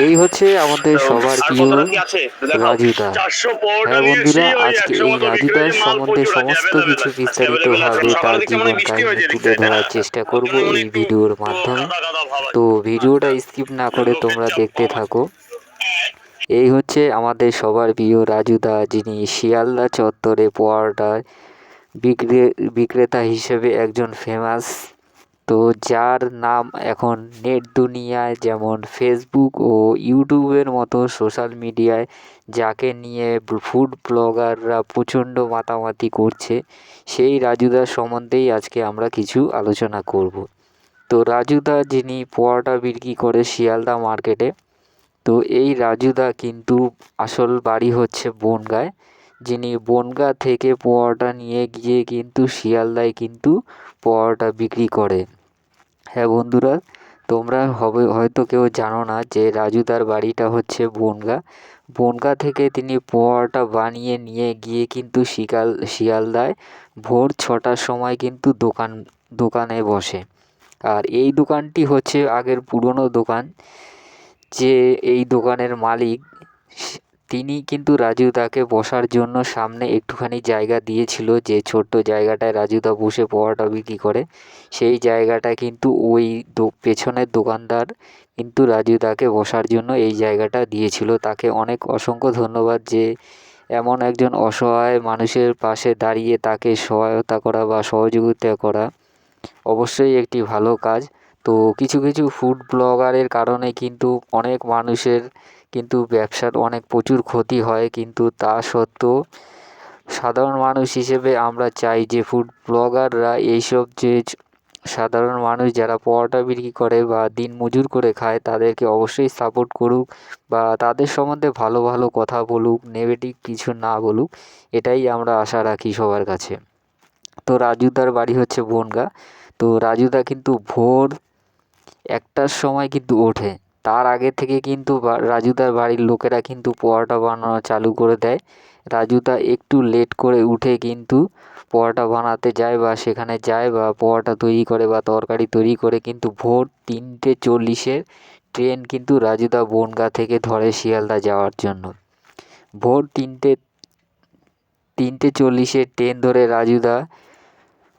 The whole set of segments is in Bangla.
এই হচ্ছে আমাদের তো সবার আর প্রিয় কত রাখি আছে দেখাও। রাজুদা। 400 পরোটা হ্যাঁ নিয়ে এসেছি, বন্ধুরা, ওই আজকে 100 এই মতো বিক্রি রাজুদার হয়েছে, মাল সম্বন্ধে প্রচুর আছে, সমস্ত অ্যাভেলেবেল কিছু আজকে অ্যাভেলেবেল আছে। বিস্তারিতভাবে সকালে তার দেখে মনে জীবন হয় বৃষ্টি কাহিনী হয়েছে দেখতে, তুলে তাই না? ধরার চেষ্টা ওর করব জন্যই মনে এই হয় একটু ভিডিওর একটু মাধ্যমে। কাদা কাদা ভাব তো আছে। ভিডিওটা আচ্ছা, স্কিপ না করে লোকের তোমরা চাপ দেখতে কম আছে। থাকো। এই হচ্ছে আমাদের সবার প্রিয় রাজুদা, যিনি শিয়ালদা চত্বরে পরোটার বিক্রে বিক্রেতা হিসেবে একজন ফেমাস। তো যার নাম এখন নেট দুনিয়ায় যেমন ফেসবুক ও ইউটিউবের মতো সোশ্যাল মিডিয়ায় যাকে নিয়ে ফুড ব্লগাররা প্রচণ্ড মাতামাতি করছে, সেই রাজুদার সম্বন্ধেই আজকে আমরা কিছু আলোচনা করব। তো রাজুদা যিনি পরোটা বিক্রি করে শিয়ালদা মার্কেটে, তো এই রাজুদা কিন্তু আসল বাড়ি হচ্ছে বনগাঁয়, যিনি বনগাঁ থেকে পরোটা নিয়ে গিয়ে কিন্তু শিয়ালদায় কিন্তু পরোটা বিক্রি করে। হ্যাঁ বন্ধুরা, তোমরা হয়তো কেউ জানো না যে রাজুদার বাড়িটা হচ্ছে বনগাঁ। বনগাঁ থেকে তিনি পরোটা বানিয়ে নিয়ে গিয়ে কিন্তু শিয়ালদায় ভোর 6টার সময় কিন্তু দোকানে বসে। আর এই দোকানটি হচ্ছে আগের পুরনো দোকান। যে এই দোকানের মালিক, তিনি কিন্তু রাজুদাকে বসার জন্য সামনে একটুখানি জায়গা দিয়েছিল, যে ছোট্ট জায়গাটায় রাজুদা বসে পরোটা বিক্রি করে। সেই জায়গাটা কিন্তু ওই পেছনের দোকানদার কিন্তু রাজুদাকে বসার জন্য এই জায়গাটা দিয়েছিল। তাকে অনেক অসংখ্য ধন্যবাদ, যে এমন একজন অসহায় মানুষের পাশে দাঁড়িয়ে তাকে সহায়তা করা বা সহযোগিতা করা অবশ্যই একটি ভালো কাজ। তো কিছু কিছু ফুড ব্লগারের কারণে কিন্তু অনেক মানুষের কিন্তু ব্যবসার অনেক প্রচুর ক্ষতি হয়, কিন্তু তা সত্ত্বেও সাধারণ মানুষ হিসেবে আমরা চাই যে ফুড ব্লগাররা এইসব যে সাধারণ মানুষ যারা পরোটা বিক্রি করে বা দিন মজুর করে খায় তাদেরকে অবশ্যই সাপোর্ট করুক, বা তাদের সম্বন্ধে ভালো ভালো কথা বলুক, নেগেটিভ কিছু না বলুক, এটাই আমরা আশা রাখি সবার কাছে। তো রাজুদার বাড়ি হচ্ছে বনগাঁ। তো রাজুদা কিন্তু ভোর 1টার সময় কিন্তু ওঠে। তার আগে থেকে কিন্তু রাজুদার বাড়ির লোকেরা কিন্তু পরোটা বানানো চালু করে দেয়। রাজুদা একটু লেট করে উঠে কিন্তু পরোটা বানাতে যায় বা সেখানে যায় বা পরোটা তৈরি করে বা তরকারি তৈরি করে, কিন্তু ভোর 3:40-এর ট্রেন কিন্তু রাজুদা বনগাঁ থেকে ধরে শিয়ালদা যাওয়ার জন্য। ভোর 3:40-এর ট্রেন ধরে রাজুদা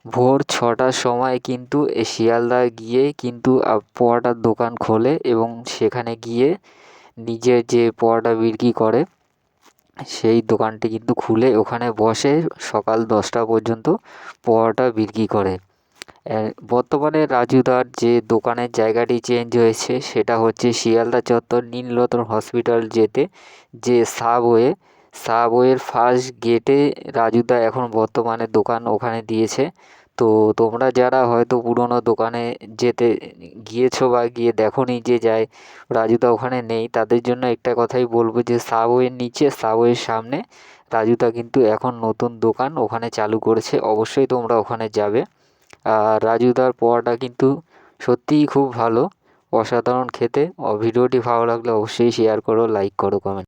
ভোর 6টার সময় কিন্তু শিয়ালদা গিয়ে কিন্তু পরোটার দোকান খোলে এবং সেখানে গিয়ে নিজের যে পরোটা বিক্রি করে সেই দোকানটি কিন্তু খুলে ওখানে বসে সকাল 10টা পর্যন্ত পরোটা বিক্রি করে। বর্তমানে রাজুদার যে দোকানের জায়গাটি চেঞ্জ হয়েছে সেটা হচ্ছে শিয়ালদা চত্বর নীলরতন হসপিটাল যেতে যে সাবওয়ের ফার্স্ট গেটে রাজুদা এখন বর্তমানে দোকান ওখানে দিয়েছে। তো তোমরা যারা হয়তো পুরনো দোকানে যেতে গিয়েছো বা গিয়ে দেখোনি যে যায় রাজুদা ওখানে নেই, তাদের জন্য একটা কথাই বলবো যে সাবওয়ের নিচে সাবওয়ের সামনে রাজুদা কিন্তু এখন নতুন দোকান ওখানে চালু করেছে। অবশ্যই তোমরা ওখানে যাবে। আর রাজুদার পরোটা কিন্তু সত্যিই খুব ভালো, অসাধারণ খেতে। ভিডিওটি ভালো লাগলে অবশ্যই শেয়ার করো, লাইক করো, কমেন্ট